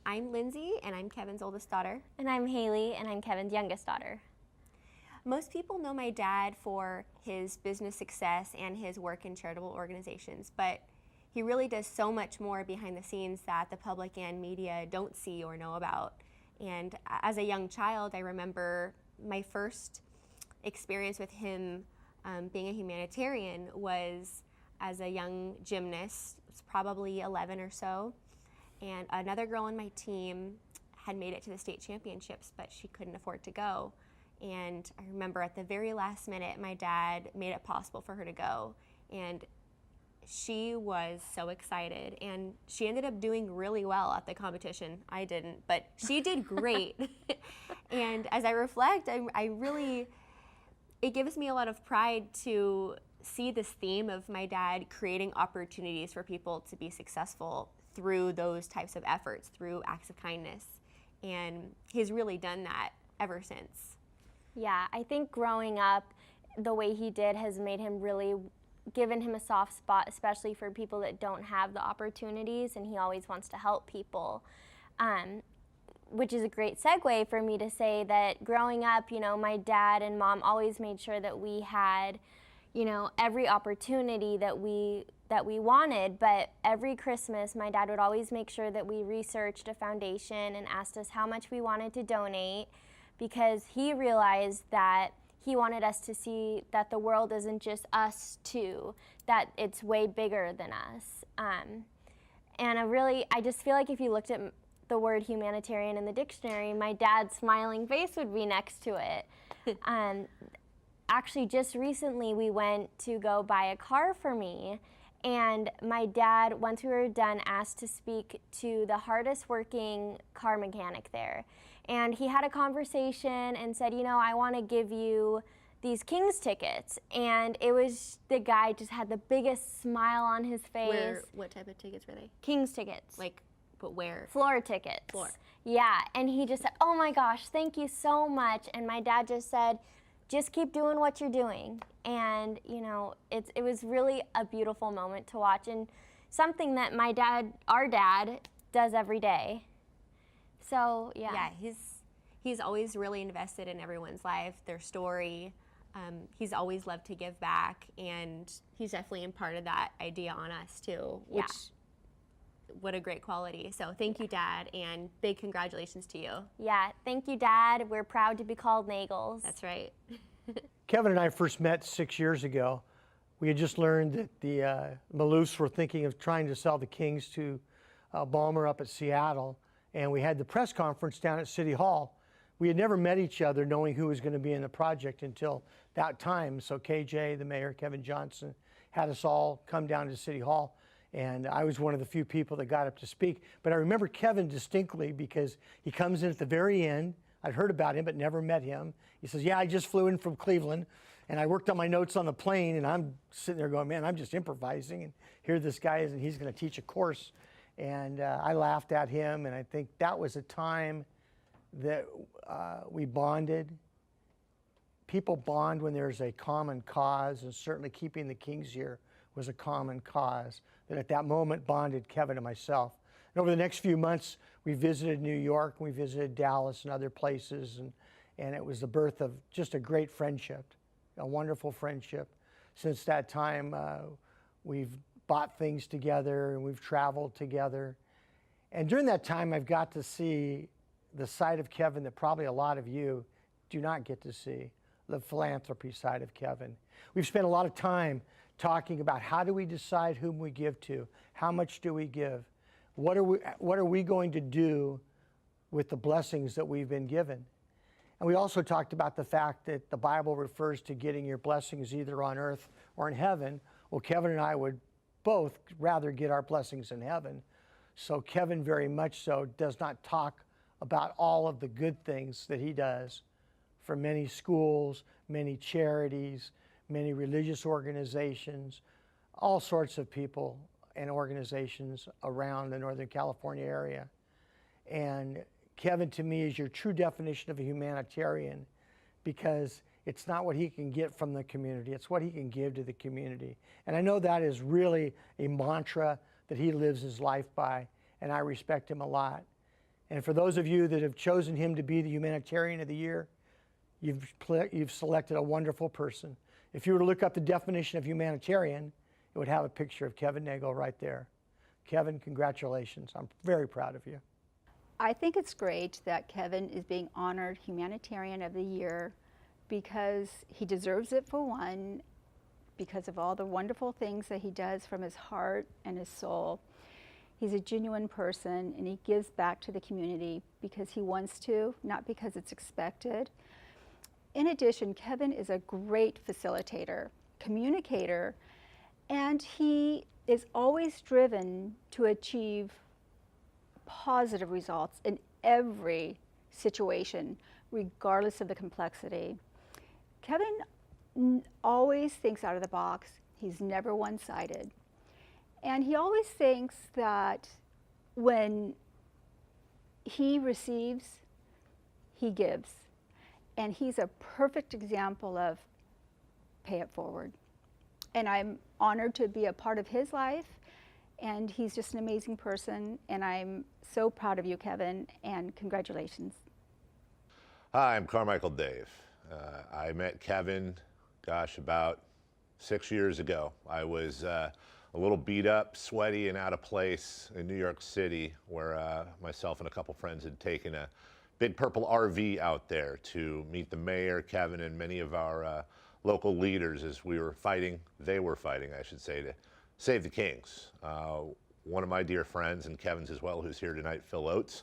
I'm Lindsay, and I'm Kevin's oldest daughter. And I'm Haley, and I'm Kevin's youngest daughter. Most people know my dad for his business success and his work in charitable organizations, but he really does so much more behind the scenes that the public and media don't see or know about. And as a young child, I remember my first experience with him being a humanitarian was as a young gymnast. It was probably 11 or so. And another girl on my team had made it to the state championships, but she couldn't afford to go. And I remember at the very last minute, my dad made it possible for her to go. And she was so excited. And she ended up doing really well at the competition. I didn't, but she did great. And as I reflect, I really, it gives me a lot of pride to see this theme of my dad creating opportunities for people to be successful through those types of efforts, through acts of kindness. And he's really done that ever since. Yeah, I think growing up the way he did has made him really, given him a soft spot, especially for people that don't have the opportunities, and he always wants to help people. Which is a great segue for me to say that growing up, you know, my dad and mom always made sure that we had, you know, every opportunity that we wanted, but every Christmas my dad would always make sure that we researched a foundation and asked us how much we wanted to donate, because he realized that he wanted us to see that the world isn't just us two, that it's way bigger than us. And I just feel like if you looked at the word humanitarian in the dictionary, my dad's smiling face would be next to it. Actually, just recently we went to go buy a car for me, and my dad, once we were done, asked to speak to the hardest working car mechanic there. And he had a conversation and said, you know, I want to give you these Kings tickets. And it was, the guy just had the biggest smile on his face. What type of tickets were they? Kings tickets. Like, but where? Floor tickets. Floor. Yeah, and he just said, oh my gosh, thank you so much. And my dad just said, just keep doing what you're doing. And, you know, it was really a beautiful moment to watch, and something that our dad, does every day. So, yeah. Yeah, he's always really invested in everyone's life, their story. He's always loved to give back, and he's definitely imparted that idea on us too, which, what a great quality. So thank you, Dad, and big congratulations to you. Yeah, thank you, Dad. We're proud to be called Nagles. That's right. Kevin and I first met 6 years ago. We had just learned that the Maloofs were thinking of trying to sell the Kings to Ballmer up at Seattle, and we had the press conference down at City Hall. We had never met each other knowing who was going to be in the project until that time. So KJ, the mayor, Kevin Johnson, had us all come down to City Hall, and I was one of the few people that got up to speak. But I remember Kevin distinctly because he comes in at the very end. I'd heard about him but never met him. He says, yeah, I just flew in from Cleveland, and I worked on my notes on the plane, and I'm sitting there going, man, I'm just improvising, and here this guy is, and he's going to teach a course. And I laughed at him, and I think that was a time that we bonded. People bond when there's a common cause, and certainly keeping the Kings here was a common cause that at that moment bonded Kevin and myself. And over the next few months, we visited New York, we visited Dallas and other places, and it was the birth of just a great friendship, a wonderful friendship. Since that time, we've bought things together and we've traveled together. And during that time, I've got to see the side of Kevin that probably a lot of you do not get to see, the philanthropy side of Kevin. We've spent a lot of time talking about how do we decide whom we give to, how much do we give, what are we going to do with the blessings that we've been given. And we also talked about the fact that the Bible refers to getting your blessings either on earth or in heaven. Well, Kevin and I would both rather get our blessings in heaven. So Kevin very much so does not talk about all of the good things that he does for many schools, many charities, many religious organizations, all sorts of people and organizations around the Northern California area. And Kevin, to me, is your true definition of a humanitarian, because it's not what he can get from the community, it's what he can give to the community. And I know that is really a mantra that he lives his life by, and I respect him a lot. And for those of you that have chosen him to be the Humanitarian of the Year, you've selected a wonderful person. If you were to look up the definition of humanitarian, it would have a picture of Kevin Nagle right there. Kevin, congratulations. I'm very proud of you. I think it's great that Kevin is being honored Humanitarian of the Year because he deserves it, for one, because of all the wonderful things that he does from his heart and his soul. He's a genuine person, and he gives back to the community because he wants to, not because it's expected. In addition, Kevin is a great facilitator, communicator, and he is always driven to achieve positive results in every situation, regardless of the complexity. Kevin always thinks out of the box. He's never one-sided. And he always thinks that when he receives, he gives. And he's a perfect example of pay it forward. And I'm honored to be a part of his life. And he's just an amazing person. And I'm so proud of you, Kevin, and congratulations. Hi, I'm Carmichael Dave. I met Kevin, about 6 years ago. I was a little beat up, sweaty, and out of place in New York City, where myself and a couple friends had taken a big purple RV out there to meet the mayor, Kevin, and many of our local leaders as we were fighting, they were fighting, I should say, to save the Kings. One of my dear friends, and Kevin's as well, who's here tonight, Phil Oates,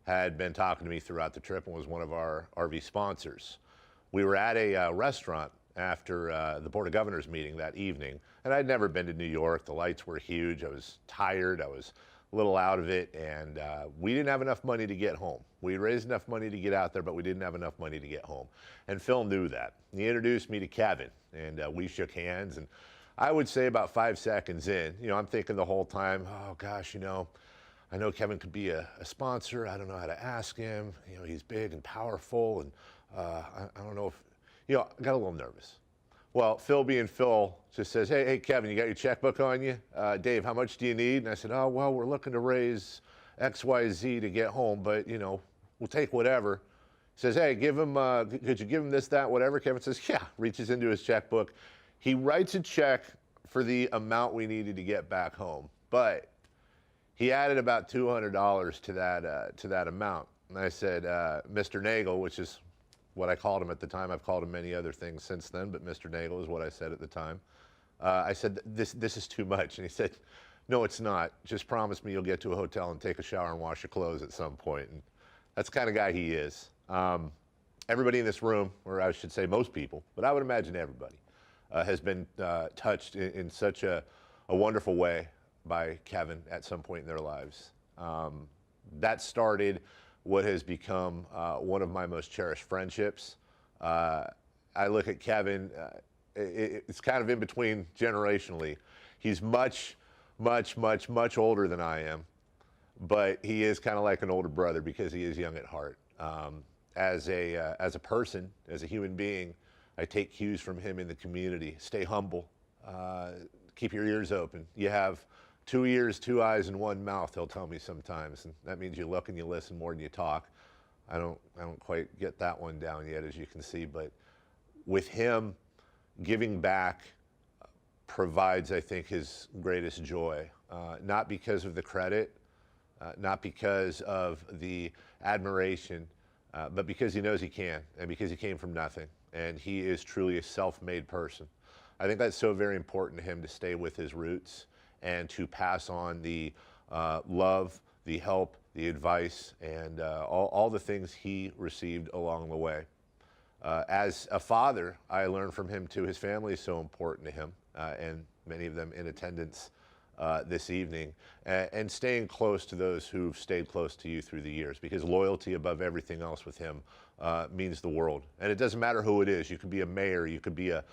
had been talking to me throughout the trip and was one of our RV sponsors. We were at a restaurant after the Board of Governors meeting that evening, and I'd never been to New York. The lights were huge. I was tired. I was a little out of it, and we didn't have enough money to get home. We raised enough money to get out there, but we didn't have enough money to get home. And Phil knew that. He introduced me to Kevin, and we shook hands. And I would say about 5 seconds in, I'm thinking the whole time, oh gosh, I know Kevin could be a sponsor. I don't know how to ask him. He's big and powerful, and I don't know if, I got a little nervous. Well, Phil being Phil just says, hey, Kevin, you got your checkbook on you? Dave, how much do you need? And I said, oh, well, we're looking to raise X, Y, Z to get home, but, we'll take whatever. He says, hey, could you give him this, that, whatever? Kevin says, yeah, reaches into his checkbook. He writes a check for the amount we needed to get back home, but he added about $200 to that amount. And I said, Mr. Nagle, which is what I called him at the time. I've called him many other things since then, but Mr. Nagle is what I said at the time. I said, this is too much. And he said, no, it's not. Just promise me you'll get to a hotel and take a shower and wash your clothes at some point. And that's the kind of guy he is. Everybody in this room, or I should say most people, but I would imagine everybody, has been touched in such a wonderful way by Kevin at some point in their lives. That started what has become one of my most cherished friendships. I look at Kevin, it's kind of in between generationally. He's much, much, much, much older than I am, but he is kind of like an older brother because he is young at heart. As a person, as a human being, I take cues from him in the community. Stay humble, keep your ears open. You have 2 ears, 2 eyes, and 1 mouth, he'll tell me sometimes. And that means you look and you listen more than you talk. I don't quite get that one down yet, as you can see, but with him, giving back provides, I think, his greatest joy. Not because of the credit, not because of the admiration, but because he knows he can, and because he came from nothing. And he is truly a self-made person. I think that's so very important to him, to stay with his roots and to pass on the love, the help, the advice, and all the things he received along the way. As a father, I learned from him too. His family is so important to him, and many of them in attendance this evening, and staying close to those who've stayed close to you through the years, because loyalty above everything else with him means the world. And it doesn't matter who it is. You could be a mayor, you could be a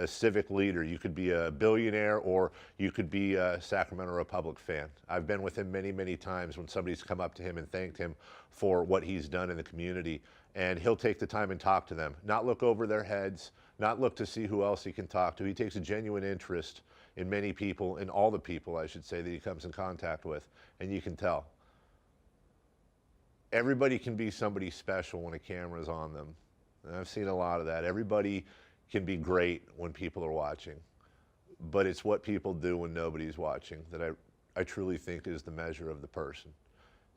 civic leader, you could be a billionaire, or you could be a Sacramento Republic fan. I've been with him many, many times when somebody's come up to him and thanked him for what he's done in the community, and he'll take the time and talk to them, not look over their heads, not look to see who else he can talk to. He takes a genuine interest in many people, in all the people, I should say, that he comes in contact with, and you can tell. everybody can be somebody special when a camera's on them. And I've seen a lot of that. Everybody can be great when people are watching, but it's what people do when nobody's watching that I truly think is the measure of the person.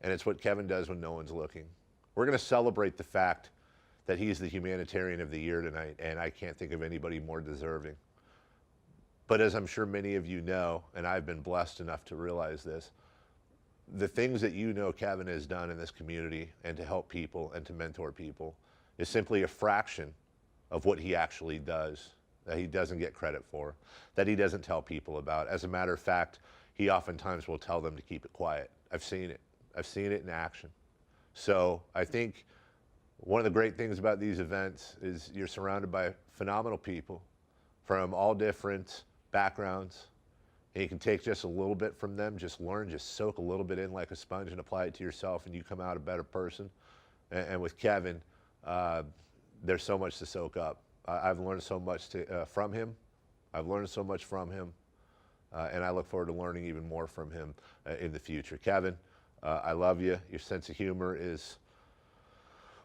And it's what Kevin does when no one's looking. We're going to celebrate the fact that he's the Humanitarian of the Year tonight, and I can't think of anybody more deserving. But as I'm sure many of you know, and I've been blessed enough to realize this, the things that you know Kevin has done in this community and to help people and to mentor people is simply a fraction of what he actually does, that he doesn't get credit for, that he doesn't tell people about. As a matter of fact, he oftentimes will tell them to keep it quiet. I've seen it. I've seen it in action. So I think one of the great things about these events is you're surrounded by phenomenal people from all different backgrounds. And you can take just a little bit from them, just learn, just soak a little bit in like a sponge and apply it to yourself, and you come out a better person. And with Kevin, there's so much to soak up. I've learned so much from him. I've learned so much from him. And I look forward to learning even more from him in the future. Kevin, I love you. Your sense of humor is,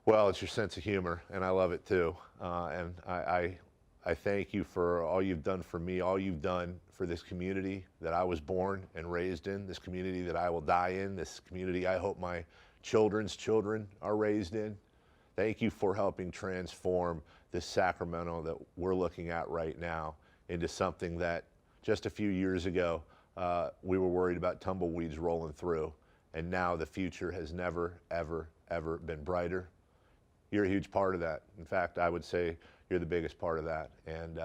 well, it's your sense of humor, and I love it too. And I thank you for all you've done for me, all you've done for this community that I was born and raised in, this community that I will die in, this community I hope my children's children are raised in. Thank you for helping transform this Sacramento that we're looking at right now into something that just a few years ago we were worried about tumbleweeds rolling through, and now the future has never, ever, ever been brighter. You're a huge part of that. In fact, I would say you're the biggest part of that, and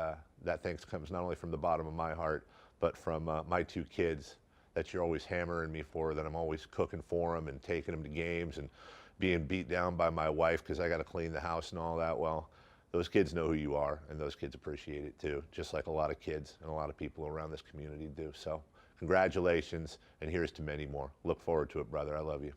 that thanks comes not only from the bottom of my heart, but from my two kids that you're always hammering me for, that I'm always cooking for them and taking them to games and being beat down by my wife because I got to clean the house and all that. Well, those kids know who you are, and those kids appreciate it too, just like a lot of kids and a lot of people around this community do. So congratulations, and here's to many more. Look forward to it, brother. I love you.